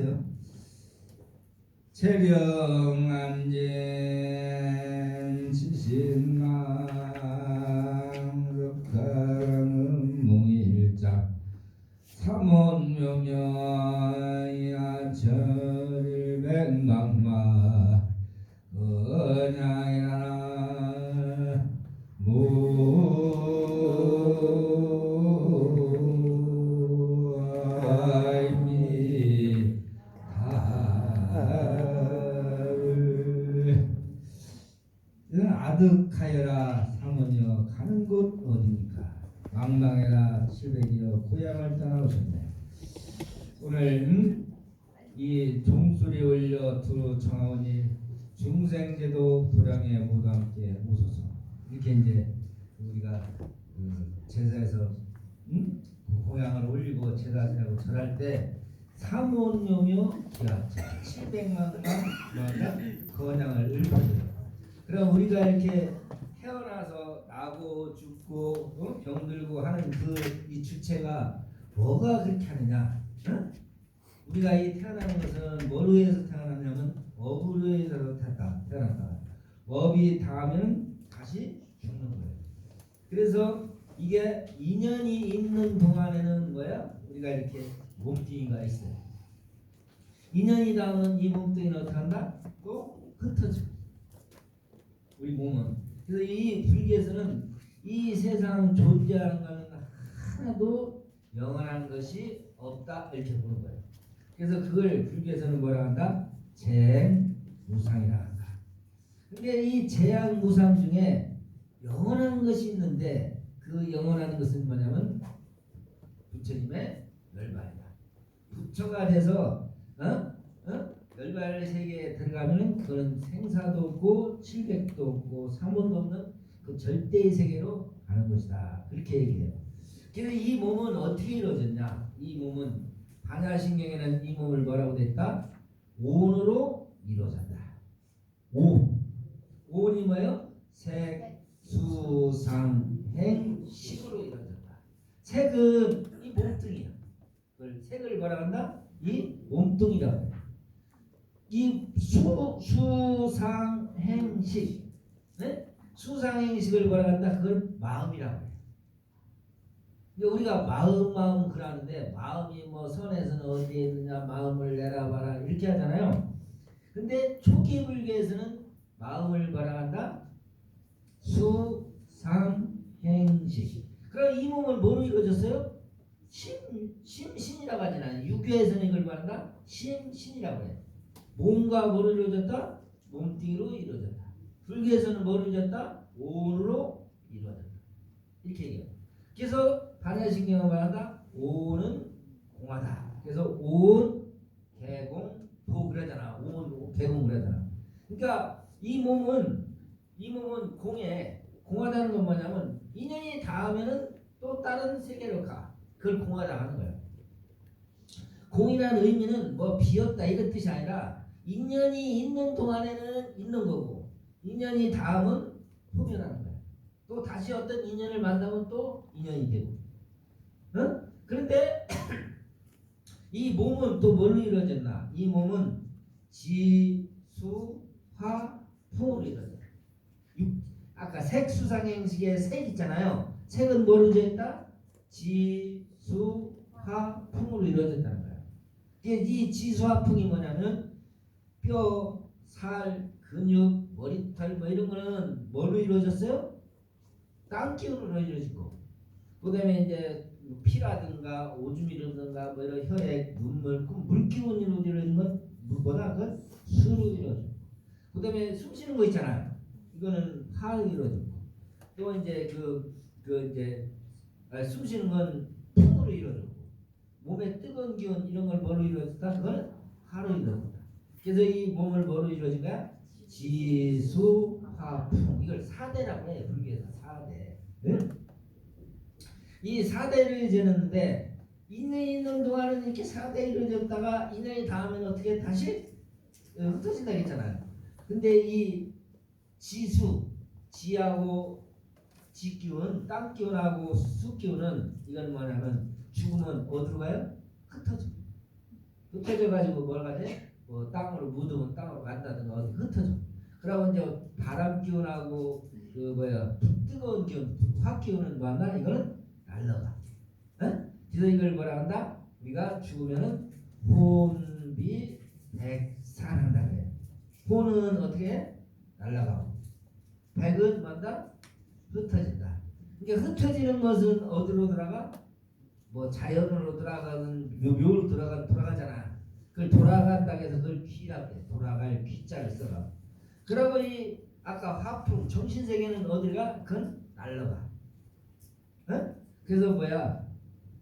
하세요. 체령안전 지신망 럭하는 몽일자 삼원명령야 절백망마 은하야 아득하여라 삼원여 가는 곳 어디입니까? 망망해라 칠백이여 고향을 떠나오셨네. 오늘 이 종소리 올려 두루 청하오니 중생제도 불량에 모두 함께 오소서. 이렇게 이제 우리가 제사에서 고향을 올리고 제사 지내고 절할 때 삼원묘며 기하자 700만만 건양을 읊어줘요. 그럼 우리가 이렇게 태어나서 나고 죽고 병들고 하는 이 주체가 뭐가 그렇게 하느냐? 우리가 이 태어나는 것은 뭐로 해서 태어났냐면 업으로 해서 태어났다. 업이 닿으면 다시 죽는 거예요. 그래서 이게 인연이 있는 동안에는 뭐야? 우리가 이렇게 몸뚱이가 있어요. 인연이 닿으면 이 몸뚱이는 어떻게 한다? 또 흩어져. 우리 몸은. 그래서 이 불교에서는 이 세상 존재하는 것은 하나도 영원한 것이 없다 이렇게 보는 거예요. 그래서 그걸 불교에서는 뭐라 한다? 재무상이라 한다. 근데 이 재무상 중에 영원한 것이 있는데 그 영원한 것은 뭐냐면 부처님의 열반이다. 부처가 돼서 열반 세계에 들어가면 그건 생사도 없고 칠백도 없고 삼원도 없는 그 절대의 세계로 가는 것이다. 그렇게 얘기해요. 그래서 이 몸은 어떻게 이루어졌냐? 이 몸은 반야신경에는 이 몸을 뭐라고 됐다? 오온으로 이루어졌다. 오온이 뭐예요? 색, 수, 상, 행, 식으로 이루어졌다. 색은 이 몸뚱이야. 그걸 색을 뭐라고 한다? 이 몸뚱이라고 해요. 이 수상행식, 네? 수상행식을 뭐라고 한다? 그걸 마음이라고 해요. 우리가 마음 그러는데 마음이 뭐 선에서는 어디에 있느냐 마음을 내라봐라 이렇게 하잖아요. 근데 초기 불교에서는 마음을 뭐라고 한다? 수상행식. 그럼 이 몸은 뭐로 이루어졌어요? 심신이라고 하잖아요. 유교에서는 이걸 말한다? 심신이라고 해요. 몸과 뭐로 이루어졌다? 몸뚱이로 이루어졌다. 불교에서는 뭐로 이루어졌다? 오온으로 이루어졌다. 이렇게 얘기해요. 그래서 반야신경은 말한다? 오온은 공하다. 그래서 오온, 개공, 도 그러잖아. 오온, 개공 그러잖아. 그러니까 이 몸은 공하다는 건 뭐냐면 인연이 닿으면은 또 다른 세계로 가. 그걸 공하다 하는 거예요. 공이라는 의미는 뭐 비었다 이런 뜻이 아니라 인연이 있는 동안에는 있는 거고 인연이 닿으면 소멸하는 거예요. 또 다시 어떤 인연을 만나면 또 인연이 되고. 그런데 이 몸은 또 뭘로 이루어졌나? 이 몸은 지, 수, 화, 풍으로 이루어졌다. 아까 색수상행식에 색 있잖아요. 색은 뭐로 이루어졌다? 지, 수, 화, 풍으로 이루어졌다는 거예요. 이 지수화풍이 뭐냐면 뼈, 살, 근육, 머리털 뭐 이런 거는 뭐로 이루어졌어요? 땅 기운으로 이루어지고 그 다음에 이제 피라든가 오줌이라든가 뭐 이런 혈액, 눈물, 그 물기운으로 이루어진 건 뭐다? 그건 수로 이루어지고 그 다음에 숨 쉬는 거 있잖아요. 이거는 화로 이루어지고 또 이제 숨 쉬는 건 풍으로 이루어지고 몸에 뜨거운 기운 이런 걸 뭐로 이루어졌다? 그건 화로 이루어졌다. 그래서 이 몸을 뭐로 이루어진 거야? 지수, 화, 풍. 이걸 사대라고 해요. 불교에서 사대. 응? 이 사대를 재는데 인연이 있는 동안은 이렇게 사대 이루어졌다가 인연이 닿으면 어떻게 다시 흩어진다고 했잖아요. 근데 이 지수, 지하고 지기운, 땅기운하고 수기운은 이건 뭐냐면 죽으면 어디로 가요? 흩어집니다. 흩어져 가지고 뭐가 돼? 뭐 땅으로 묻으면 땅으로 간다든가 어디 흩어져. 그러면 이제 바람 기운하고 그 뭐야 뜨거운 기운, 확 기운은 뭐한다? 이거는 날라가. 응? 그래서 이걸 뭐라 한다? 우리가 죽으면은 혼비백산한다 그래. 혼은 어떻게 해? 날라가고 백은 뭐한다? 흩어진다. 그러니까 흩어지는 것은 어디로 들어가? 뭐 자연으로 들어가는 묘로 돌아가잖아. 그걸 돌아간다 해서 그걸 귀라고 해. 돌아갈 귀자를 써가. 그러고 이 아까 화풍 정신세계는 어디가? 그건 날라가. 어? 그래서 뭐야?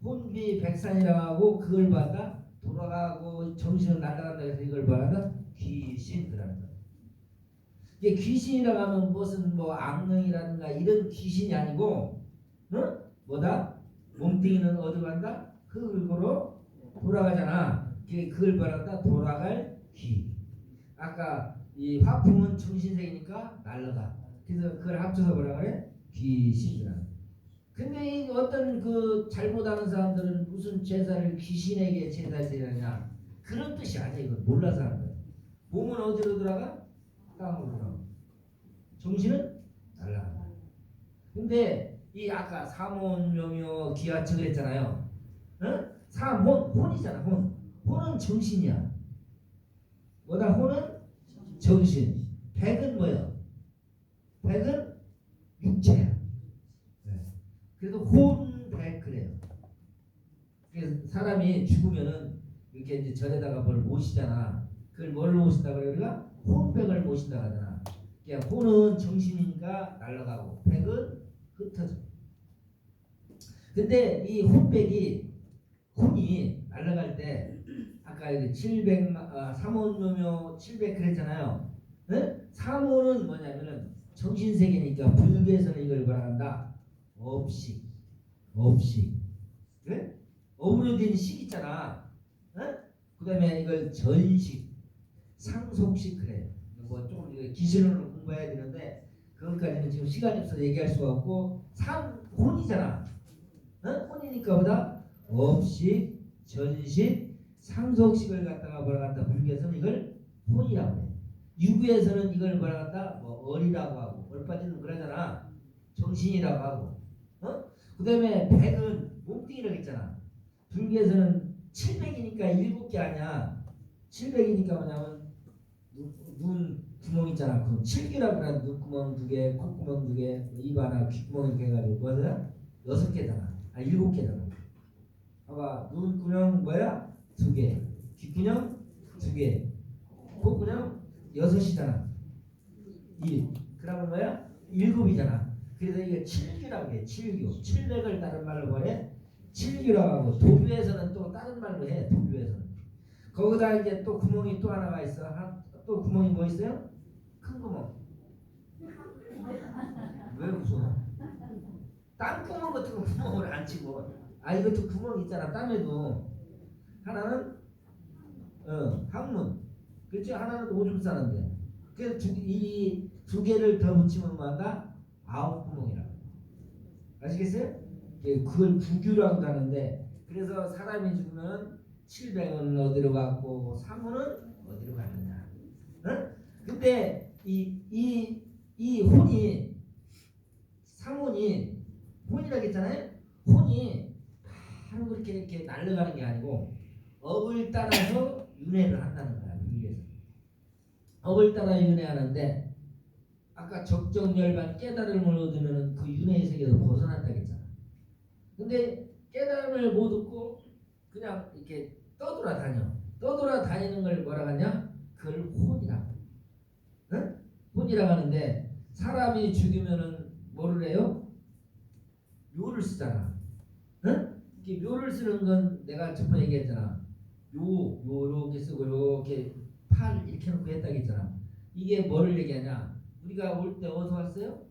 혼비백산이라고 하고 그걸 받아 돌아가고 정신은 날아간다 해서 이걸 받아 귀신이라는 거야. 이게 귀신이라고 하면 무슨 뭐 악령이라든가 이런 귀신이 아니고, 어? 뭐다? 몸뚱이는 어디 간다? 흙으로 돌아가잖아. 그걸 말한다. 돌아갈 귀. 아까 이 화풍은 정신세계니까 날라가. 그래서 그걸 합쳐서 뭐라 그래? 귀신이라. 근데 이 어떤 그 잘못하는 사람들은 무슨 제사를 귀신에게 제사를 드리느냐 그런 뜻이 아니야. 이건 몰라서 하는 거야. 몸은 어디로 돌아가? 땅으로 돌아가. 정신은 날라간다. 근데 이 아까 삼혼묘묘 기하청 그랬잖아요. 어? 혼이잖아. 혼은 정신이야. 뭐다? 혼은 정신. 백은 뭐야? 백은 육체야. 네. 그래도 혼백 그래요. 그래서 사람이 죽으면은 이렇게 이제 절에다가 뭘 모시잖아. 그걸 뭘로 모신다 그래? 우리가 혼백을 모신다 하잖아. 그러니까 혼은 정신이니까 날아가고 백은 흩어져. 근데 이 혼이 날아갈 때 아까 여기 700 삼혼묘묘 700 그랬잖아요. 네? 삼혼은 뭐냐면은 정신세계니까 불교에서는 이걸 뭐라 한다? 업식. 네? 업으로 된 식 있잖아. 네? 그 다음에 이걸 전식, 상속식 그래요. 뭐 조금 기술로 공부해야 되는데 그것까지는 지금 시간이 없어서 얘기할 수가 없고 혼이잖아. 어? 혼이니까 보다 업식, 전식, 상속식을 갖다가 뭐라 갖다 불교에서는 이걸 혼이라고 해. 유교에서는 이걸 뭐라 갖다 뭐 어리라고 하고 얼빠지는 그러잖아. 정신이라고 하고. 어? 그 다음에 백은 몸뚱이라고 했잖아. 불교에서는 700이니까 7개 아니야. 700이니까 뭐냐면 눈 구멍 있잖아. 그 7개라고 그래. 눈구멍 2개, 콧구멍 2개, 입 하나, 귓구멍 이렇게 해가지고 뭐야? 6개잖아. 7개잖아. 봐봐. 눈구멍 뭐야? 2개. 귓구멍 2개. 콧구멍 6이잖아. 1. 그러면 뭐야? 7이잖아. 그래서 이게 7규라고 해. 7규. 700을 다른 말로 뭐해? 7규라고 하고 도교에서는 또 다른 말로 해. 도교에서는. 거기다 이제 또 구멍이 또 하나가 있어. 또 구멍이 뭐 있어요? 큰 구멍. 왜 웃어? 땅구멍 같은 거 구멍을 안 치고. 이것도 구멍 있잖아. 땅에도. 하나는 항문. 그렇지? 하나는 오줌 싸는데. 그래서 이 두 개를 더 붙이면 뭐한다? 9구멍이라고. 아시겠어요? 그걸 구규라고 하는데 그래서 사람이 죽으면 700은 어디로 갔고 3호는 어디로 갔느냐. 응? 근데 이 혼이 삼혼이 혼이라고 했잖아요. 혼이 바로 그렇게 이렇게 날아가는 게 아니고 업을 따라서 윤회를 한다는 거야. 불교에서. 업을 따라 윤회하는데 아까 적정열반 깨달음을 얻으면 그 윤회의 세계에서 벗어났다고 했잖아. 근데 깨달음을 못 얻고 그냥 이렇게 떠돌아다니는 걸 뭐라 하냐? 그걸 혼이라고. 응? 혼이라고 하는데 사람이 죽으면은 뭐를 해요? 묘를 쓰잖아. 응? 이렇게 묘를 쓰는 건 내가 저번에 얘기했잖아. 이렇게 쓰고 이렇게 팔 이렇게 놓고 했다고 했잖아. 이게 뭐를 얘기하냐? 우리가 올 때 어디서 왔어요?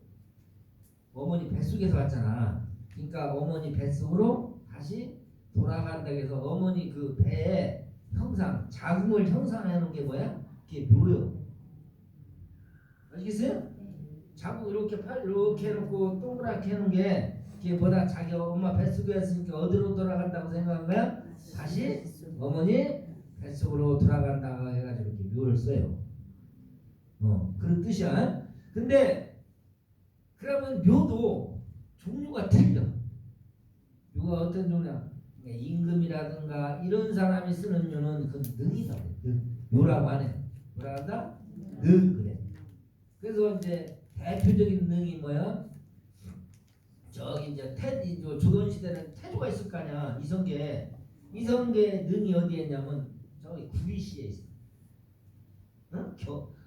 어머니 뱃속에서 왔잖아. 그러니까 어머니 뱃속으로 다시 돌아간다고 해서 어머니 그 배에 자궁을 형상해 놓은 게 뭐야? 그게 묘요. 아시겠어요? 자궁 이렇게 팔 이렇게 해놓고 동그랗게 해놓은 게 그게 뭐다? 자기 엄마 뱃속에 있으니까 어디로 돌아간다고 생각한 거야? 다시 어머니 뱃속으로 돌아간다 해가지고 이렇게 묘를 써요. 그런 뜻이야. 근데 그러면 묘도 종류가 틀려. 묘가 어떤 종류냐? 임금이라든가 이런 사람이 쓰는 묘는 그 능이다. 묘라고 하네. 뭐라 한다? 능 그래. 그래서 이제 대표적인 능이 뭐야? 저기 이제 조선 시대는 태조가 있을 거 아니야. 이성계 능이 어디에 있냐면 저기 구리시에 있어.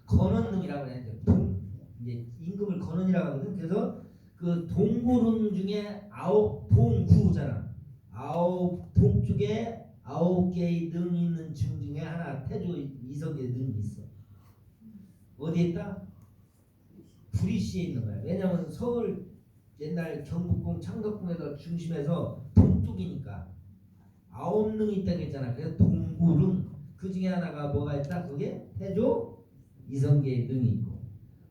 건원능이라고 해. 이제 임금을 건원이라고 하거든. 그래서 그 동구릉 중에 9동구잖아. 9동 쪽에 9개의 능이 있는 중 중에 하나 태조 이성계 능이 있어. 어디에 있다? 구리시에 있는 거야. 왜냐면 서울 옛날 경복궁 창덕궁에서 중심에서 동쪽이니까 9능이 있다고 했잖아. 그래서 동구릉 그 중에 하나가 뭐가 있다? 그게 태조 이성계의 능이 있고,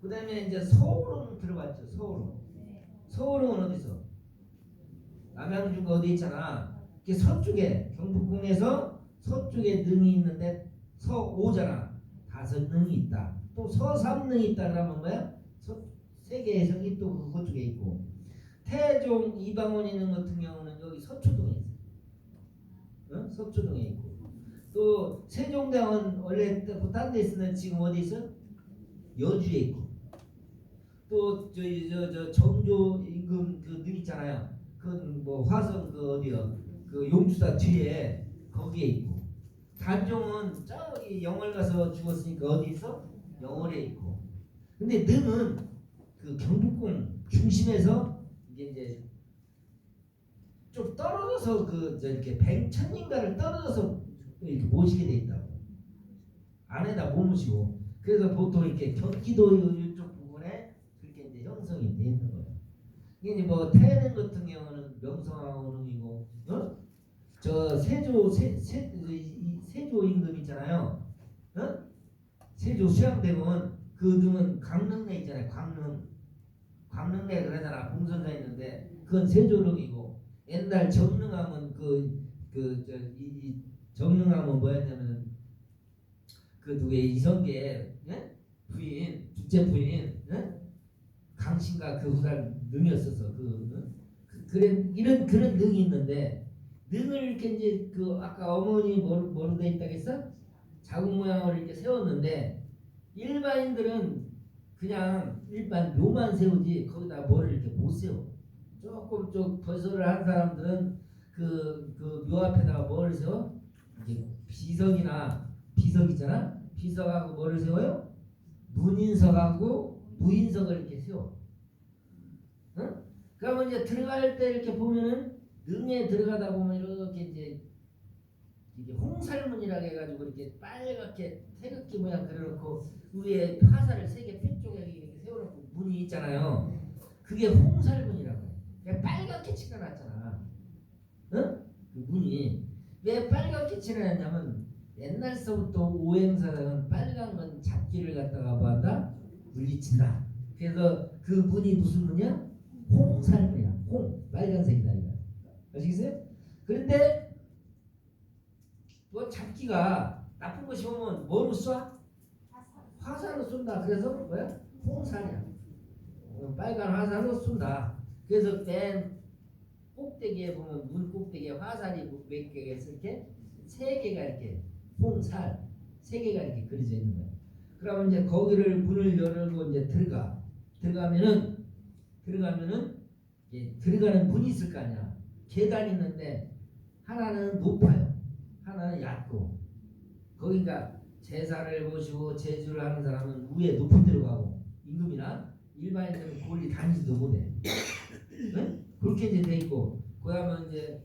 그 다음에 이제 서울은 들어봤죠. 서울은 어디서? 남양주가 어디 있잖아. 이게 서쪽에 경복궁에서 서쪽에 능이 있는데 서오잖아. 5능이 있다. 또 서삼능이 있다 그러면 뭐야? 세계의 성이 또 그쪽에 있고, 태종 이방원 있는 같은 경우는 여기 서초동에 있어. 서초동에 있고, 또 세종대왕은 원래 딴 데 있었는데 지금 어디 있어? 여주에 있고, 또 저 정조 임금 그 능 있잖아요. 그 뭐 화성 그 어디요? 그 용주사 뒤에 거기에 있고, 단종은 저기 영월 가서 죽었으니까 어디 있어? 영월에 있고. 근데 능은 그 경복궁 중심에서 이제 좀 떨어져서 이렇게 백천인가를 떨어져서 이렇게 모시게 돼 있다고. 안에다 못 모시고. 그래서 보통 이렇게 경기도 이쪽 부분에 그렇게 이제 형성이 돼 있는 거예요. 이게 이제 뭐 태릉 같은 경우는 명성황후릉이고, 저 세조 임금 있잖아요. 세조 수양대군 그 능은 강릉내 있잖아요. 강릉내 그러잖아. 봉선사 있는데 그건 세조릉이고, 옛날 정릉하면 정릉하면 뭐였냐면 그 누구의 이성계 부인, 둘째 부인 강신가 그 후달 능이었어서 이런 그런 능이 있는데, 능을 이렇게 이제 그 아까 어머니 뭐로 돼 있다고 했어? 자국 모양을 이렇게 세웠는데, 일반인들은 그냥 일반 묘만 세우지 거기다 뭐를 이렇게 못 세워. 조금 좀 건설을 한 사람들은 그 묘 앞에다가 뭐를 세워? 이제 비석 있잖아. 비석하고 뭐를 세워요? 문인석하고 무인석을 이렇게 세워. 그러면 이제 들어갈 때 이렇게 보면은 능에 들어가다 보면 이렇게 이제 이게 홍살문이라고 해가지고 이렇게 빨갛게 태극기 모양 그려놓고 위에 화살을 3개 뼈쪽에 이렇게 세워놓고 문이 있잖아요. 그게 홍살문이라고 해. 그냥 빨갛게 칠해놨잖아. 그 문이 왜 빨갛게 칠해놨냐면, 옛날서부터 오행사는 빨간 건 잡기를 갖다가 뭐한다? 물리친다. 그래서 그 문이 무슨 문이야? 홍살문이야. 빨간색이다 이거. 아시겠어요? 그런데 뭐 잡기가 나쁜 것이 오면 뭐로 쏴? 화살로 쏜다. 그래서 뭐야? 홍살이야. 빨간 화살로 쏜다. 그래서 맨 꼭대기에 보면 문 꼭대기에 화살이 몇 개가 있을 때 3개가 이렇게 홍살 3개가 이렇게 그려져 있는 거야. 그러면 이제 거기를 문을 열고 이제 들어가면은 들어가는 문이 있을 거 아니야. 계단이 있는데 하나는 높아요. 하나는 얕고. 거기가 제사를 모시고 제주를 하는 사람은 위에 높은 데로 가고, 임금이나 일반인들은 거기 다니지도 못해. 네? 그렇게 이제 돼 있고, 그러면 이제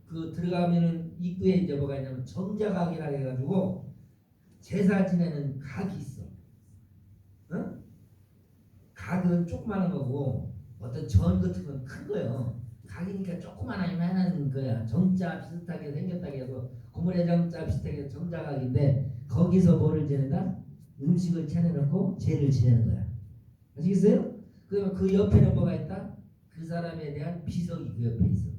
그 들어가면은 입구에 이제 뭐가 있냐면 정자각이라 해가지고 제사 지내는 각이 있어. 각은 조그마한 거고 어떤 전 같은 건 큰 거예요. 각이니까 조그마한 거야. 정자 비슷하게 생겼다고 해서 고물의 정자 비슷하게 정자각인데, 거기서 뭐를 지낸다? 음식을 차려놓고 제를 지내는 거야. 아시겠어요? 그러면 그 옆에는 뭐가 있다? 그 사람에 대한 비석이 그 옆에 있어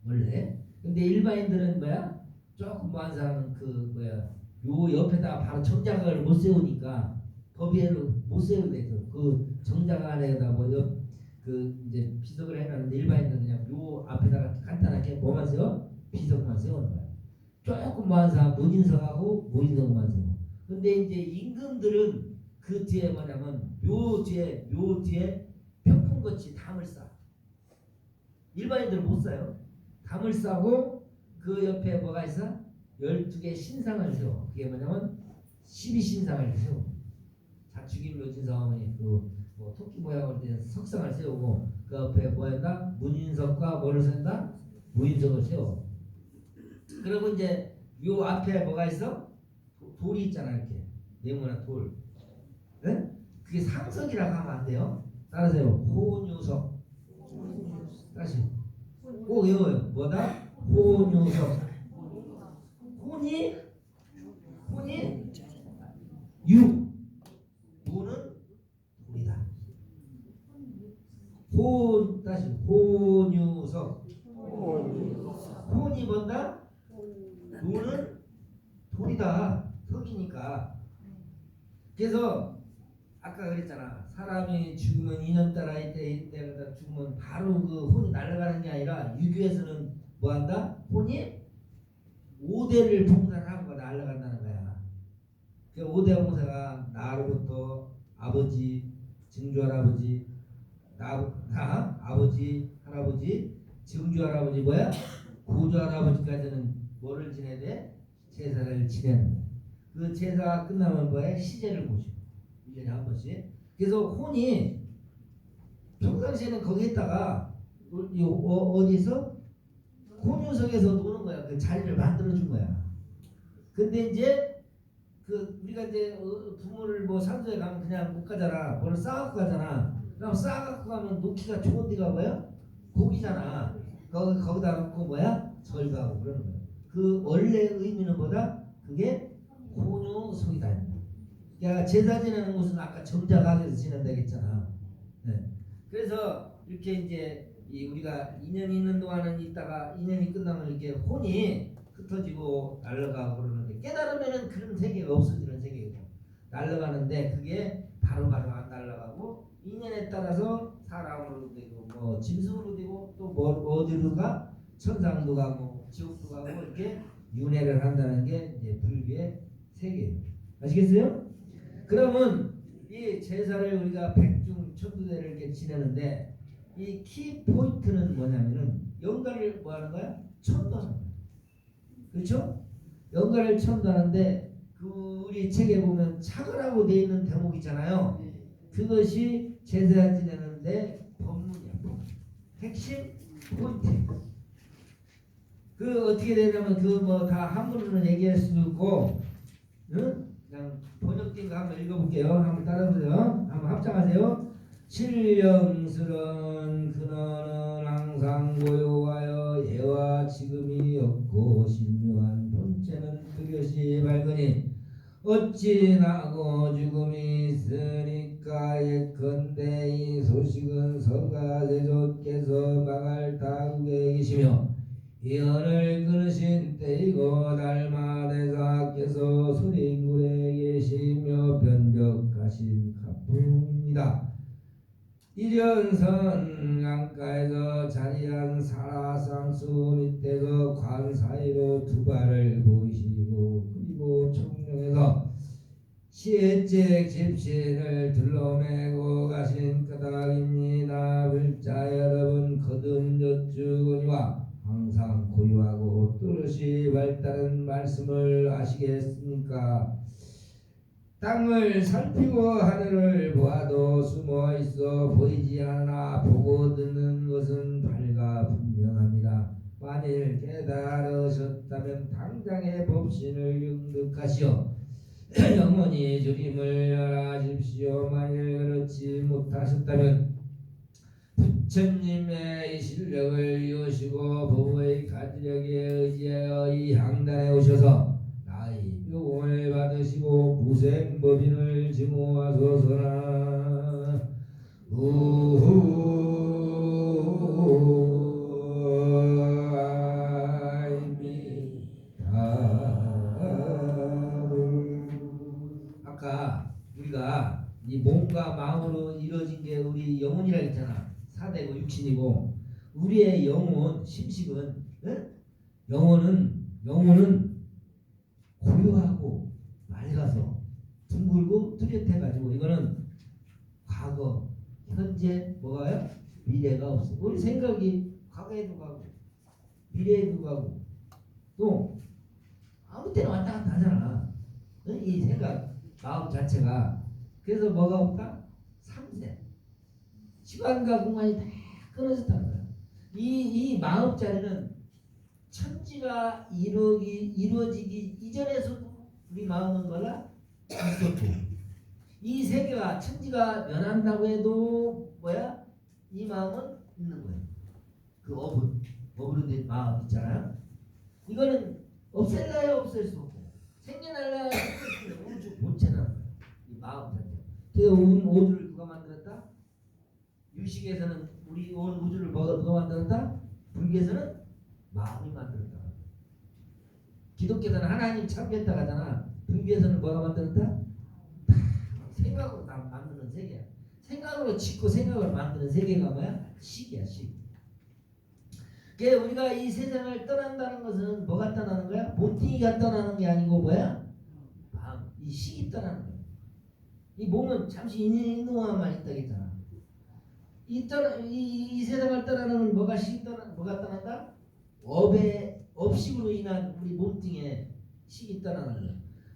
원래. 근데 일반인들은 뭐야? 조금 뭐한 사람은 그 뭐야 요 옆에다 바로 정장을 못 세우니까 법위를 못 세우게 돼서 그 정장 안에다 뭐옆그 이제 비석을 해놨는데 일반인은 그냥 요 앞에다가 간단하게 뭐만 세워 비석만 세우는 거야. 조금 뭐한 사람 무진석하고 무진석만 세워. 근데 이제 임금들은 그 뒤에 뭐냐면 묘 뒤에 평풍같이 담을 쌓아. 일반인들은 못 쌓아요. 담을 싸고 그 옆에 뭐가 있어? 12개 신상을 세워. 그게 뭐냐면 12신상을 세워. 자축인 묘진사어머니 그뭐 토끼 모양으로 된 석상을 세우고 그 옆에 뭐였나? 문인석과 뭐를 세운다? 무인석을 세워. 그리고 이제 요 앞에 뭐가 있어? 돌이 있잖아 이렇게 네모난 돌. 네? 그게 상석이라고 하면 안 돼요. 따라서요. 혼유석. 다시 꼭 외워요. 뭐다? 혼유석. 혼이 무는 돌이다. 다시 혼유석. 혼이 뭔다? 무는 돌이다. 석이니까. 그래서 아까 그랬잖아. 사람이 죽으면 2년 따라 이때가 죽으면 바로 그 혼이 날아가는 게 아니라 유교에서는 뭐한다? 혼이 5대를 봉사하고 날아간다는 거야. 그 5대 봉사가 나로부터 아버지, 증조할아버지, 나 아버지, 할아버지, 증조할아버지 뭐야? 고조할아버지까지는 뭐를 지내야 돼? 제사를 지내는 거야. 그 제사가 끝나면 뭐야? 시제를 모시고 1년에 한 번씩. 그래서 혼이 평상시에는 거기에다가 어디서 혼유석에서 노는 거야. 그 자리를 만들어 준 거야. 근데 이제 그 우리가 이제 부모를 뭐 산소에 가면 그냥 못 가잖아. 뭐를 싸갖고 가잖아. 그럼 싸갖고 가면 놓기가 좋은 데가 뭐야? 고기잖아. 거기다 놓고 뭐야? 절가하고 그러는 거야. 그 원래 의미는 뭐다? 그게 혼유석이다. 야, 제사 지내는 곳은 아까 정자각에서 지낸다고 했잖아. 네. 그래서 이렇게 이제 우리가 2년 있는 동안은 있다가 2년이 끝나면 이렇게 혼이 흩어지고 날아가고 그러는데 깨달으면은 그런 세계가 없어지는 세계고 날아가는데 그게 바로바로 안 날아가고 2년에 따라서 사람으로 되고 뭐 짐승으로 되고 또 뭐 어디로 가 천상도 가고 지옥도 가고 이렇게 윤회를 한다는 게 이제 불교의 세계예요. 아시겠어요? 그러면 이 제사를 우리가 백중 천두대를 이렇게 지내는데 이 키 포인트는 뭐냐면은 영가를 뭐 하는 거야? 천도하는 거야. 그렇죠? 영가를 천도하는데 그 우리 책에 보면 차거라고 되어 있는 대목 있잖아요. 그것이 제사 지내는데 법문이야. 핵심 포인트. 그 어떻게 되냐면 그 뭐 다 한문으로 얘기할 수도 있고, 응? 그냥 번역된 거 한번 읽어볼게요. 한번 따라보세요. 한번 합장하세요. 신령스런 근원은 항상 고요하여 예와 지금이 없고 신묘한 본체는 그것이 밝으니 어찌 나고 죽음이 있으니까 예컨대 이 소식은 서가세조께서 망할 다국에 계시며 예언을 끊으신 때이고 달마대사께서 수링굴에 계시며 변벽하신 가품입니다. 이련선 강가에서 자리한 사라상수 밑에서 관 사이로 두 발을 보이시고 그리고 청룡에서 시혜책 집신을 둘러매고 가신 까닭입니다. 불자 여러분 거듭 여쭈거니와 항상 고요하고 뚜렷이 밝다는 말씀을 아시겠습니까? 땅을 살피고 하늘을 보아도 숨어 있어 보이지 않아 보고 듣는 것은 밝아 분명합니다. 만일 깨달으셨다면 당장의 법신을 영득하시어 영원히 주림을 알아십시오. 만일 그렇지 못하셨다면 부처님의 실력을 이으시고 부부의 가지력에 의지하여 이 향단에 오셔서 나의 묘공을 받으시고 무생법인을 증오하소서나. 우후 아이미 마음으로 이루어진 게 우리 영혼이라 했잖아. 사대고 육신이고 우리의 영혼 심식은 영혼은 고요하고 맑아서 둥글고 뚜렷해가지고 이거는 과거, 현재, 뭐가요? 미래가 없어. 우리 생각이 과거에도 가고 미래에도 가고 또 아무 때나 왔다 갔다 하잖아. 이 생각, 마음 자체가. 그래서 뭐가 없다? 삼세. 시간과 공간이 다 끊어졌다는 거야. 이 마음 자리는 천지가 이루어지기 이전에서도 우리 마음은 뭐라? 있었고 이 세계가 천지가 변한다고 해도 뭐야? 이 마음은 있는 거예요. 그 업으로 된 마음 있잖아요. 이거는 없앨래야 없앨 수 없고 생겨날래야 생길 수 없는 우주 본체라는 거예요. 이 마음 자체. 그래서 우리 우주를 누가 만들었다? 유식에서는 우리 온 우주를 누가 만들었다? 불교에서는 마음이 만들었다. 기독교에서는 하나님 참견다 하잖아. 불교에서는 뭐가 만들었다? 생각으로 다 만드는 세계야. 생각으로 짓고 생각을 만드는 세계가 뭐야? 식이야, 식. 그러니까 우리가 이 세상을 떠난다는 것은 뭐가 떠나는 거야? 본팅이가 떠나는 게 아니고 뭐야? 마음, 이 식이 떠나는 거야. 이 몸은 잠시 있는 동안만 있다 했잖아. 이 세상을 떠나는 뭐가 뭐가 떠난다? 업식으로 인한 우리 몸뚱이에 식이 떠나는 거야.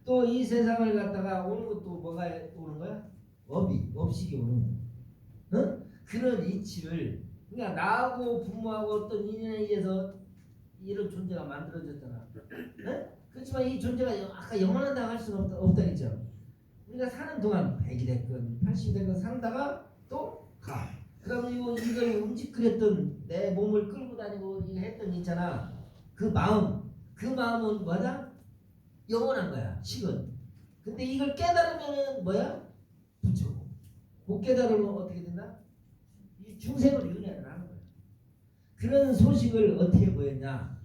또 이 세상을 갖다가 오는 것도 뭐가 오는 거야? 업식이 오는 거야. 어? 그런 이치를 그러니까 나하고 부모하고 어떤 인연에 의해서 이런 존재가 만들어졌잖아. 어? 그렇지만 이 존재가 아까 영원하다고 할 수는 없다 했죠. 우리가 사는 동안 100이 됐건 80이 됐건 산다가 또 가. 그러면 이걸 움직거렸던 내 몸을 끌고 다니고 이거 했던 있잖아. 그 마음은 뭐다? 영원한 거야. 식은. 근데 이걸 깨달으면은 뭐야? 부처고. 못 깨달으면 어떻게 된다? 이 중생으로 윤회를 하는 거야. 그런 소식을 어떻게 보였냐?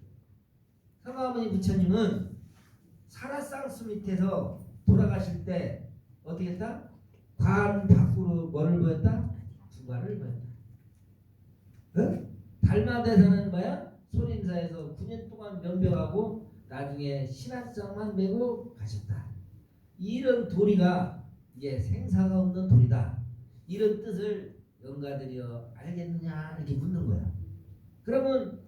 사과어머니 부처님은 사라쌍수 밑에서 돌아가실 때 어떻게 했다? 관 밖으로 뭐를 보였다? 두가를 보였다. 응? 달마대사는 뭐야? 소림사에서 9년 동안 면벽하고 나중에 신한성만 메고 가셨다. 이런 도리가 이제 생사가 없는 도리다. 이런 뜻을 영가들이여 알겠느냐 이렇게 묻는 거야. 그러면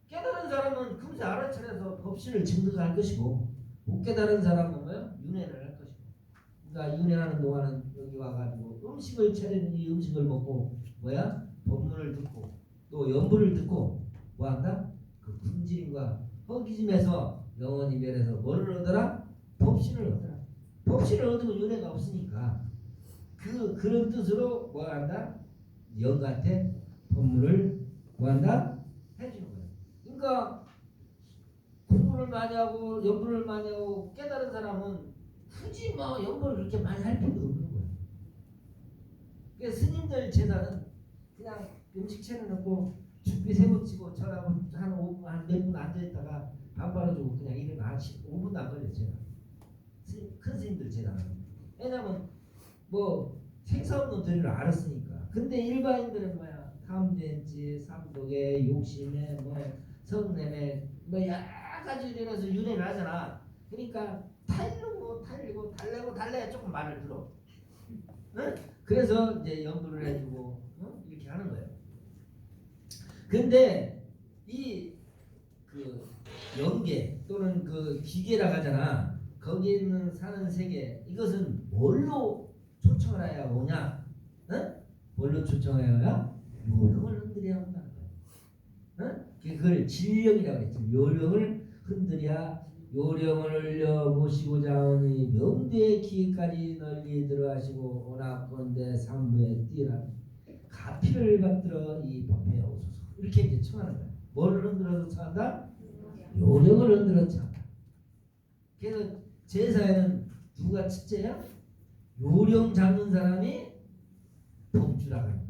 깨달은 사람은 금세 알아차려서 법신을 증득할 것이고 못 깨달은 사람은 뭐야? 윤회를 할 것이고. 그러니까 윤회하는 동안은 여기 와가지고 음식을 차리는 이 음식을 먹고 뭐야? 법문을 듣고 또 연부를 듣고 뭐한다? 그 군질임과 허기짐에서 영원히 멸해서 뭐를 얻어라? 법신을 얻어라. 법신을 얻으면 윤회가 없으니까 그런 뜻으로 뭐한다? 영가한테 법문을 뭐한다? 해주는 거야. 그러니까 공부를 많이 하고 연부를 많이 하고 깨달은 사람은 굳이 뭐 연부를 그렇게 많이 할 필요도 없는 거야. 그러니까 스님들 제사는 그냥 음식 차려놓고 죽비 세고 치고 저라고 한 5분 한 몇 분 앉아있다가 밥 벌어주고 그냥 일어나 한 5분도 안 걸려 제가. 큰 스님들 제사는. 왜냐면 뭐 생사 없는 도리를 알았으니까. 근데 일반인들은 뭐야? 탐진치, 삼독에, 욕심에, 뭐 성냄에 뭐 여러 가지 일어나서 윤회를 하잖아. 그러니까 달리고 달래야 조금 말을 들어. 응? 그래서 이제 연구를 해주고 이렇게 하는 거예요. 근데 이 그 영계 또는 그 기계라고 하잖아. 거기에 있는 사는 세계 이것은 뭘로 초청을 해야 오냐? 응? 뭘로 초청해야? 요령을 흔들어야 한다는 거야. 응? 그걸 진령이라고 했지. 요령을 흔들어야 요령을 올려 모시고자 하니 명대의 기회까지 널리 들어가시고 오나건대 상부에 뛰라 가피를 받들어 이 법회에 오소서. 이렇게 이제 청하는 거야. 뭐를 흔들어서 청한다? 요령을 흔들어 청한다. 그래서 제사에는 누가 첫째야? 요령 잡는 사람이 법주라고 한다.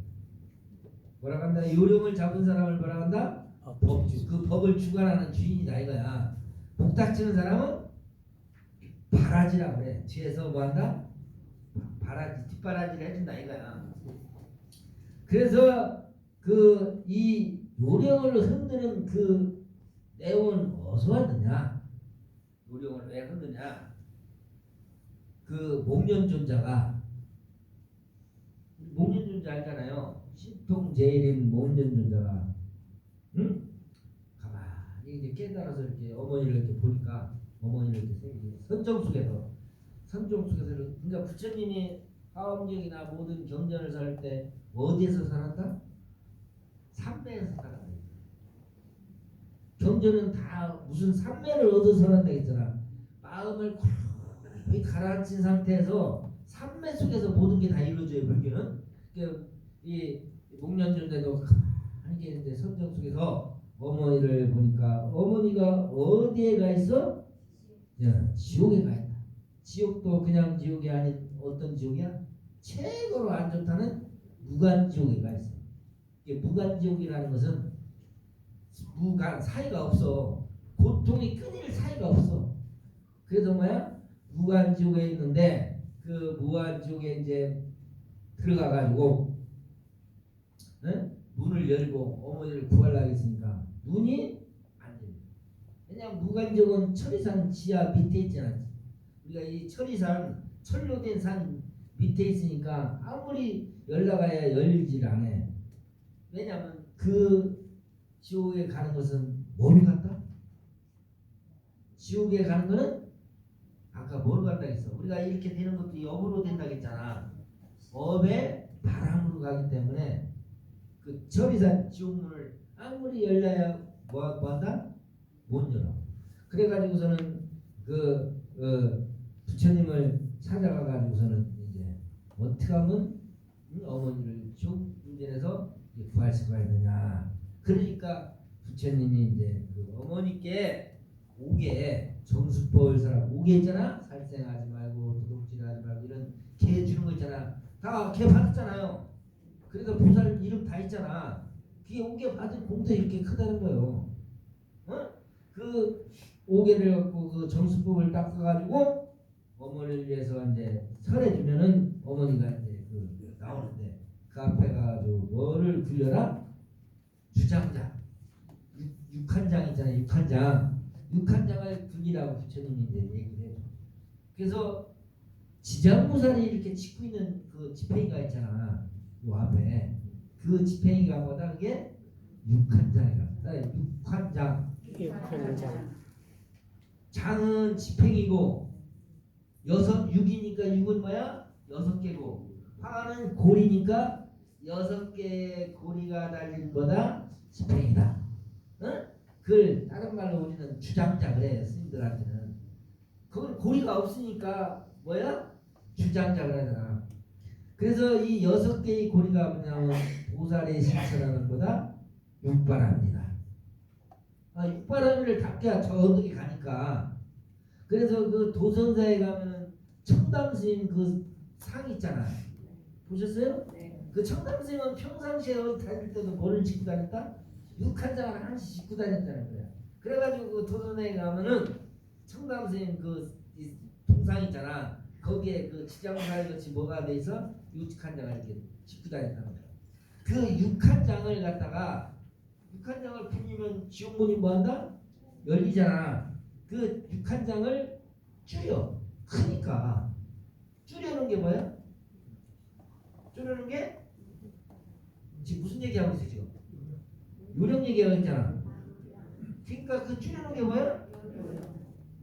뭐라고 한다? 요령을 잡은 사람을 뭐라고 한다? 법주. 그 법을 주관하는 주인이다 이거야. 복닥치는 사람은 바라지라고 그래. 뒤에서 뭐한다? 바라지 뒷바라지를 해준다 이거야. 그래서 그 이 요령을 흔드는 그 내용은 어디서 왔느냐? 요령을 왜 흔드냐? 그 목련존자가 목련존자 알잖아요. 신통제일인 목련존자가 응? 가만히 이제 깨달아서 이렇게 어머니를 이렇게 보니까 어머니를 이렇게 선정 속에서 그러니까 부처님이 화엄경이나 모든 경전을 살 때 어디에서 살았다? 삼매에서 살았다. 경전은 다 무슨 삼매를 얻어서 살았다 했잖아. 마음을 거의 가라앉힌 상태에서 삼매 속에서 모든 게 다 이루어져요. 불교는. 이 목련존자도 가만히 이제 선정 속에서 어머니를 보니까 어머니가 어디에 가 있어? 야, 지옥에 가 있다. 지옥도 그냥 지옥이 아닌 어떤 지옥이야? 최고로 안 좋다는 무간지옥에 가 있어. 이게 무간지옥이라는 것은 무간 사이가 없어. 고통이 끊일 사이가 없어. 그래서 뭐야? 무간지옥에 있는데 그 무간지옥에 이제 들어가 가지고 문을 열고 어머니를 구하려고 했으니까 문이 안 열려. 왜냐면 무간지옥은 천리산 지하 밑에 있잖아. 우리가 이 천리산 철로된 산 밑에 있으니까 아무리 열나가야 열리질 않아. 왜냐면 그 지옥에 가는 것은 뭘 간다? 지옥에 가는 거는 아까 뭘 간다 했어? 우리가 이렇게 되는 것도 업으로 된다고 했잖아. 업에 바람으로 가기 때문에 그 천리산 지옥문을 아무리 열려야 뭐한다? 못 열어. 그래가지고서는 부처님을 찾아가 가지고서는 이제 어떻게 하면 어머니를 지옥 문제에서 구할수가 있느냐. 그러니까 부처님이 이제 그 어머니께 오게 정수법을 사람 오게 있잖아. 살생하지 말고 도둑질하지 말고 이런 개 주는 거 있잖아. 다 개 받았잖아요. 그래서 보살 이름 다 있잖아. 그게 오게 받은 공도 이렇게 크다는 거예요. 그 오게를 갖고 그 정수법을 닦아가지고 어머니를 위해서 이제 설해주면은 어머니가 이제 그 나오는데 그 앞에 가지고 뭐를 굴려라? 주장자. 육한장 있잖아요. 육한장을 굴리라고 부처님이 이제 얘기를 해줘. 그래서 지장무살이 이렇게 짓고 있는 그 지팽이가 있잖아. 요 앞에 그 지팽이가 뭐다? 그게 육한장이다. 육한장. 장은 지팽이고 육이니까 육은 뭐야? 6개고 화는 고리니까 6개의 고리가 달린 거다 지팽이다. 응? 그걸 다른 말로 우리는 주장자 그래. 스님들한테는 그건 고리가 없으니까 뭐야? 주장자 그러잖아. 그래서 이 6개의 고리가 뭐냐면 보살의 실체라는 거다 육바람이다. 육바람이를 닦여야 저 언덕에 가니까. 그래서 그 도선사에 가면은 청담스님 그 상 있잖아. 보셨어요? 네. 그 청담스님은 평상시에 어디 다닐 때도 뭐를 짚고 다녔다? 육한장을 항상 짚고 다녔다는 거야. 그래가지고 그 도선사에 가면은 청담스님 그 동상 있잖아. 거기에 그 지장살 같이 뭐가 돼 있어? 육한장을 이렇게 짚고 다녔다는 거야. 그 육한장을 갖다가 육한장을 풀리면 지옥문이 뭐한다? 열리잖아. 그 육한장을 줄여. 크니까 줄여놓은 게 뭐야? 줄여놓은 게 지금 무슨 얘기하고 있어 지금? 요령 얘기하고 있잖아. 그러니까 그 줄여놓은 게 뭐야?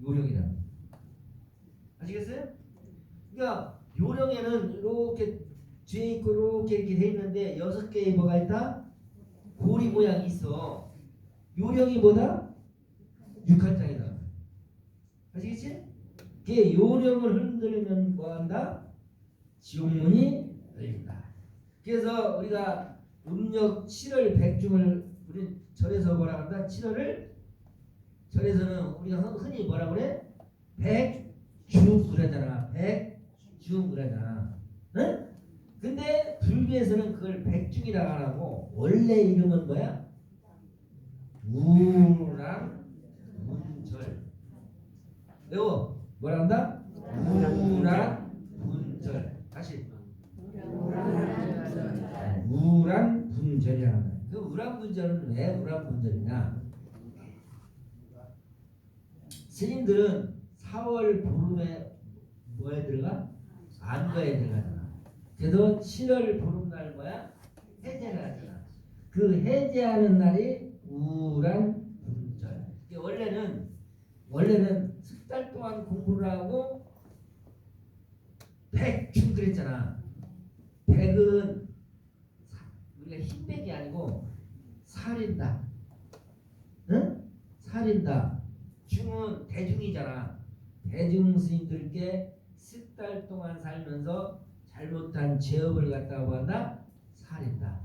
요령이다. 아시겠어요? 그러니까 요령에는 이렇게 뒤에 있고 이렇게 돼 있는데 6개의 뭐가 있다? 고리 모양이 있어. 요령이 뭐다? 육한장이다. 아시겠지? 그게 요령을 흔들면 뭐한다? 지옥문이 열린다. 그래서 우리가 음력 7월 백중을 우리 절에서 뭐라 한다? 7월을 절에서는 우리가 흔히 뭐라 그래? 백중 그러잖아. 백중 그러잖아. 응? 근데 불교에서는 그걸 백중이라고 안 하고 원래 이름은 뭐야? 우랑 문절. 외워. 뭐라 한다? 우랑 문절. 다시 우란 분절이라는 거예요. 그 우란 분절은 왜 우란 분절이냐? 스님들은 4월 보름에 뭐에 들어가? 안거에 들어가잖아. 그래서 7월 보름날 뭐야? 해제를 하잖아. 그 해제하는 날이 우란 분절. 원래는 석 달 동안 공부를 하고 백중 그랬잖아. 백은 우리가 흰백이 아니고 살인다. 응? 살인다. 중은 대중이잖아. 대중 스님들께 석 달 동안 살면서 잘못한 죄업을 갖다고 한다. 살인다.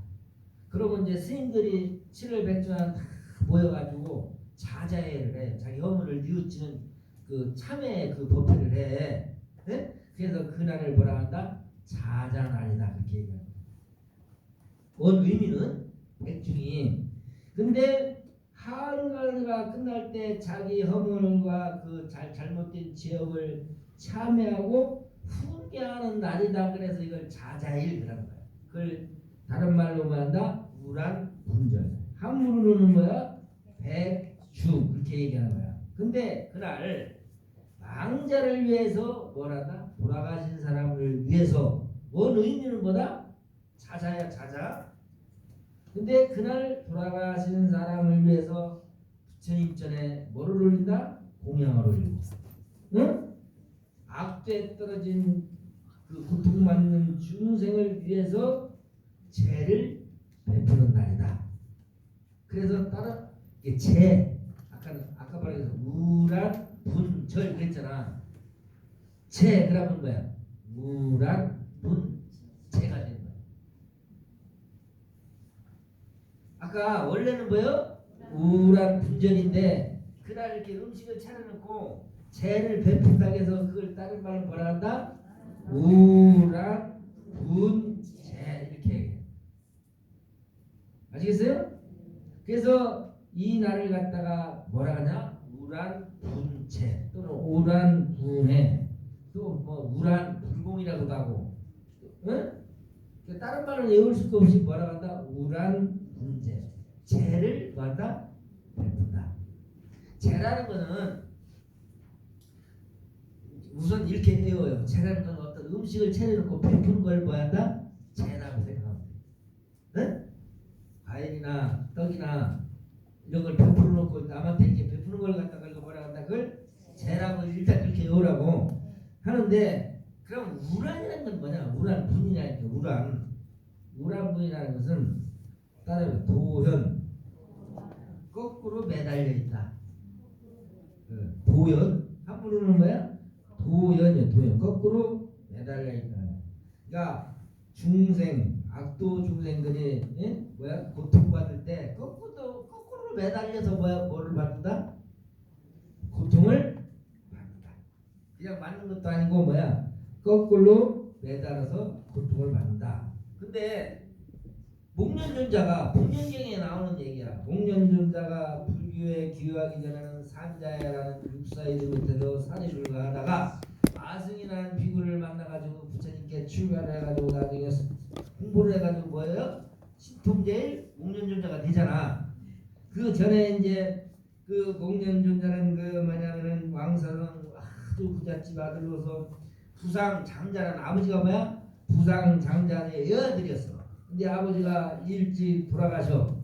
그러고 이제 스님들이 7월 백주간 다 모여가지고 자자회를 해. 자기 허물을 뉘우치는 그 참회 그 법회를 해. 네? 그래서 그날을 뭐라 한다? 자자날이다. 그렇게 얘기합니다. 원 의미는 백중이. 근데 하루가 끝날 때 자기 허물과 그 잘못된 죄업을 참회하고 후회하는 날이다. 그래서 이걸 자자일이라는 거야. 그걸 다른 말로 말한다. 우란 분절. 한문으로는 뭐야? 백주 그렇게 얘기하는 거야. 근데 그날 망자를 위해서 뭐라다? 돌아가신 사람을 위해서 원 의미는 뭐다? 자자야 자자. 근데 그날 돌아가신 사람을 위해서 부처님 전에 뭐를 올린다? 공양을 올리고. 응? 악죄에 떨어진 그 고통받는 중생을 위해서 죄를 베푸는 날이다. 그래서 따라 죄 아까 말해서 우란 분절 그랬잖아. 죄 그러면 뭐야? 우란 분죄가 되는 거야. 아까 원래는 뭐요? 우란 분절인데 그날 이렇게 음식을 차려놓고 죄를 베푼다고 해서 그걸 다른 말로 뭐라 한다? 우란 분죄 이렇게 얘기해. 아시겠어요? 그래서 이 날을 갖다가 뭐라 하냐? 우란 분채 또는 우란 분해 또 뭐 우란 불공이라고도 하고, 응? 다른 말은 외울 수도 없이 뭐라 한다? 우란 분재. 죄를 뭐한다? 베푼다. 죄라는 거는 우선 이렇게 배워요. 죄라는 건 어떤 음식을 차려놓고 베푸는 걸 뭐한다? 죄라고 생각하면 돼. 응? 과일이나 떡이나 이런 걸 베풀어 놓고 남한테 이렇게 베푸는 걸 갖다가 이거 뭐라 한다? 그걸 죄라고 일단 그렇게 외우라고 하는데, 그럼 우란이라는 건 뭐냐? 우란 분이라니까. 우란 분이라는 것은 따라해 도현 거꾸로 매달려 있다. 도현 한문으로는 뭐야? 도현이야. 도현 거꾸로 매달려 있다. 그러니까 중생 악도 중생들이 뭐야? 고통받을 때 거꾸로 매달려서 뭐를 받는다? 고통을 받는다. 그냥 맞는 것도 아니고 뭐야? 거꾸로 매달아서 고통을 받는다. 근데 목련존자가 복련경에 나오는 얘기야. 목련존자가 불교에 기여하기 전에는 산자야라는 육사 이름 밑에서 사리를 가다가 마승이라는 비구를 만나가지고 부처님께 출가를 해가지고 나중에 공부를 해가지고 뭐예요? 신통제일 목련존자가 되잖아. 그 전에 이제 그 목련존자는 그 뭐냐면은 왕사성 아주 부잣집 아들로서 부상장자라는 아버지가 뭐야? 부상장자의 여아들이었어. 근데 아버지가 일찍 돌아가셔.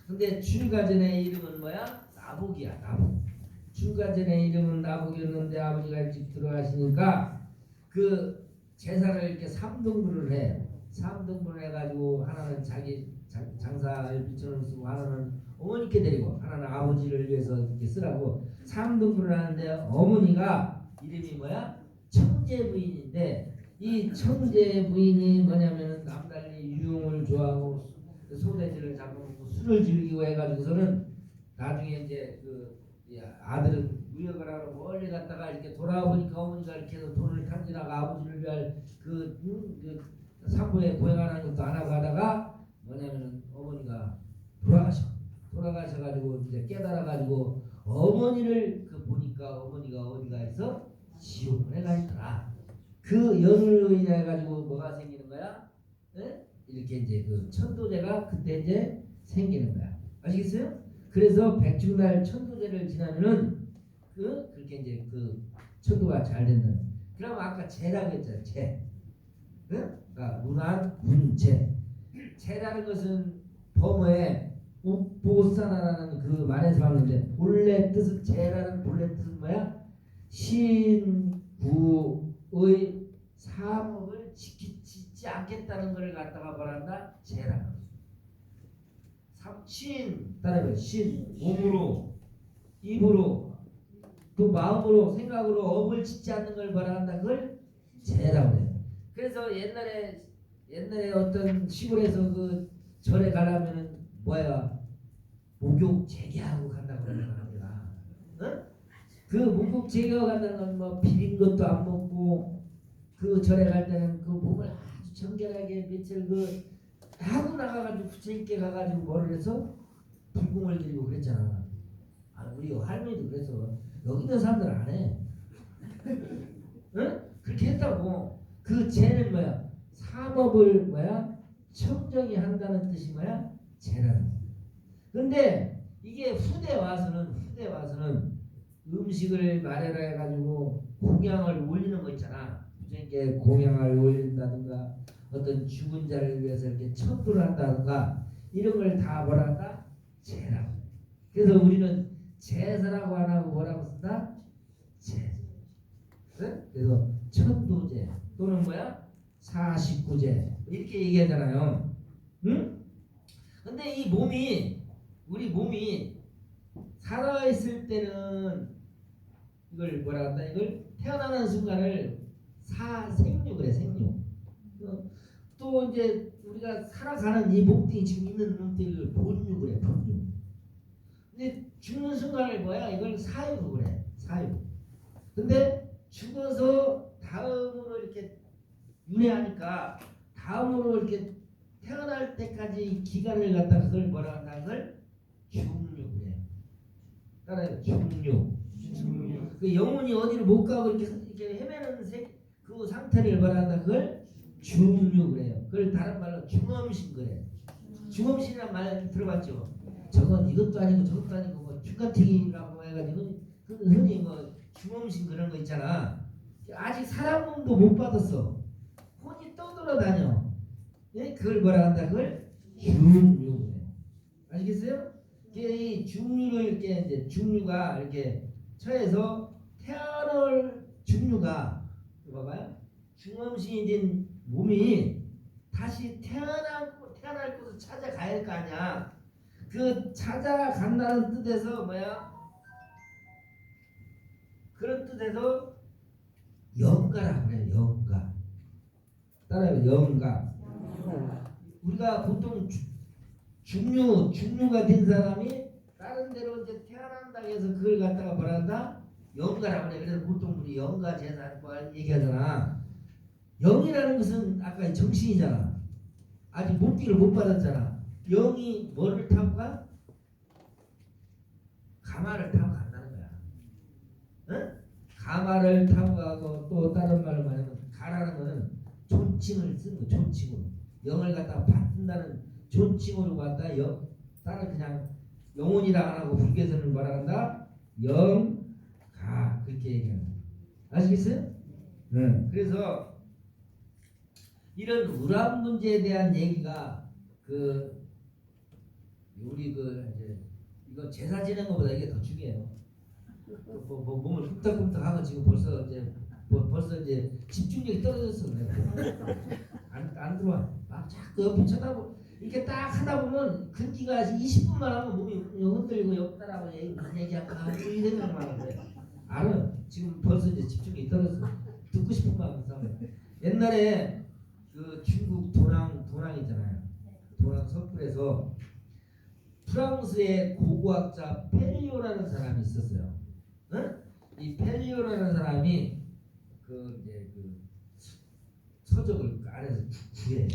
근데 출가전의 이름은 뭐야? 나복이야. 나복. 출가전의 이름은 나복이었는데 아버지가 일찍 돌아가시니까 그 제사를 이렇게 3등분을 해. 3등분을 해가지고 하나는 자기 장사를 비천을 쓰고 하나는 어머니께 드리고 하나는 아버지를 위해서 이렇게 쓰라고 3등분을 하는데, 어머니가 이름이 뭐야? 청제 부인인데, 이 청제 부인이 뭐냐면은 남달리 유흥을 좋아하고 소돼지를 잡아먹고 술을 즐기고 해가지고서는 나중에 이제 그 아들은 무역을 하러 멀리 갔다가 이렇게 돌아와 보니까 어머니가 이렇게 해서 돈을 탕진하고 아버지를 위할 그 사고에 고행하는 것도 안 하고 하다가 뭐냐면은 어머니가 돌아가셔가지고 이제 깨달아가지고 어머니를 그 보니까 어머니가 어디가 있어? 지옥문에 가 있더라. 그 연으로 인해 가지고 뭐가 생기는 거야? 예? 이렇게 이제 그 천도제가 그때 이제 생기는 거야. 아시겠어요? 그래서 백중날 천도제를 지나면은 그렇게 이제 그 천도가 잘 된다는. 그럼 아까 제라고 했잖아요. 제. 응? 그러니까 문안 문제. 제라는 것은 범어에 우보사나라는 그 말에서 봤는데 본래 뜻은 제라는 본래 뜻은 뭐야? 신구의 사업을 지키지 않겠다는 걸 갖다가 뭐란다? 제라. 신 따라해. 신 몸으로 입으로 또 마음으로 생각으로 업을 짓지 않는 걸 뭐라 한다? 그걸 제라고 해요. 그래서 옛날에 어떤 시골에서 그 절에 가려면은 뭐야? 목욕 재개하고 간다고 그러는 겁니다. 응? 그 목욕 재개하고 간다는 건 뭐 비린 것도 안 먹고 그 절에 갈 때는 그 몸을 아주 정결하게 며칠 그 하고 나가가지고 부처 있게 가가지고 뭐를 해서 불공을 드리고 그랬잖아. 아, 우리 할머니도 그래서 여기 있는 사람들 안 해. 응? 그렇게 했다고. 그 죄는 뭐야? 삼업을 뭐야? 청정히 한다는 뜻이 뭐야? 죄라는 거야. 근데 이게 후대 와서는 음식을 마련해 가지고 공양을 올리는 거 있잖아. 부처님께 공양을 올린다든가 어떤 죽은 자를 위해서 이렇게 천도를 한다든가 이런 걸 다 뭐라 한다? 제라고. 그래서 우리는 제사라고 안 하고 뭐라고 쓴다? 제. 그래서 천도제 또는 뭐야? 49제 이렇게 얘기하잖아요. 응? 근데 이 몸이 우리 몸이 살아있을 때는 이걸 뭐라 한다? 이걸 태어나는 순간을 생육을 해. 생육. 또 이제 우리가 살아가는 이 몸뚱이 지금 있는 몸뚱이를 본육을 해. 본육. 근데 죽는 순간을 뭐야? 이걸 사육을 해. 사육. 근데 죽어서 다음으로 이렇게 윤회하니까 다음으로 이렇게 태어날 때까지 기간을 갖다 그걸 뭐라 한다? 그걸 중육을 해. 따라요. 중육. 그 영혼이 어디를 못 가고 이렇게 헤매는 그 상태를 뭐라 한다? 그걸 중육을 해요. 그걸 다른 말로 중엄신 그래. 중엄신이란 말 들어봤죠? 저건 이것도 아니고 저것도 아니고 뭐 중간튀기라고 해가지고 그 흔히 뭐 중엄신 그런 거 있잖아. 아직 사람 몸도 못 받았어. 혼이 떠돌아다녀. 예? 그걸 뭐라 한다? 그걸 중육을 해. 아시겠어요? 이 중류를 이렇게 이제 중류가 이렇게 처해서 태어날 중류가 봐봐요. 중엄신이 된 몸이 다시 태어날 곳을 찾아가야 할 거 아니야. 그 찾아간다는 뜻에서 뭐야? 그런 뜻에서 영가라고 그래요. 영가. 따라해요. 영가. 우리가 보통 중류가 된 사람이 다른 데로 이제 태어난다 해서 그걸 갖다가 뭐라 한다? 영가라고 그래. 그래서 보통 우리 영가 제사 얘기하잖아. 영이라는 것은 아까 정신이잖아. 아직 몸뚱이를 못 받았잖아. 영이 뭐를 타고 가? 가마를 타고 간다는 거야. 응? 가마를 타고 가고 또 다른 말로 말하면 가라는 거는 존칭을 쓰는 거. 존칭으로. 영을 갖다가 받는다는 존칭으로 갖다 따라 그냥 영혼이라 안 하고 불교에서는 뭐라 한다? 영가 그렇게 얘기하는 거야. 아시겠어요? 네. 그래서 이런 우란 문제에 대한 얘기가 우리 이제 이거 제사 지내는 것보다 이게 더 중요해요. 몸을 흠떡흠떡하고 지금 벌써 이제 집중력이 떨어졌어. 안 들어와. 막 자꾸 옆에 쳐다보. 이렇게 딱 하다 보면 근기가 20분만 하면 몸이 흔들리고 옆따라고 무슨 얘기할까 이 생각만 하는 거예요. 알아. 지금 벌써 이제 집중력이 떨어졌어. 듣고 싶은 마음 싸움. 옛날에 그 중국 도낭 있잖아요. 도낭 석굴에서 프랑스의 고고학자 펠리오라는 사람이 있었어요. 응? 이 펠리오라는 사람이 이제 그 서적을 안에서 구해.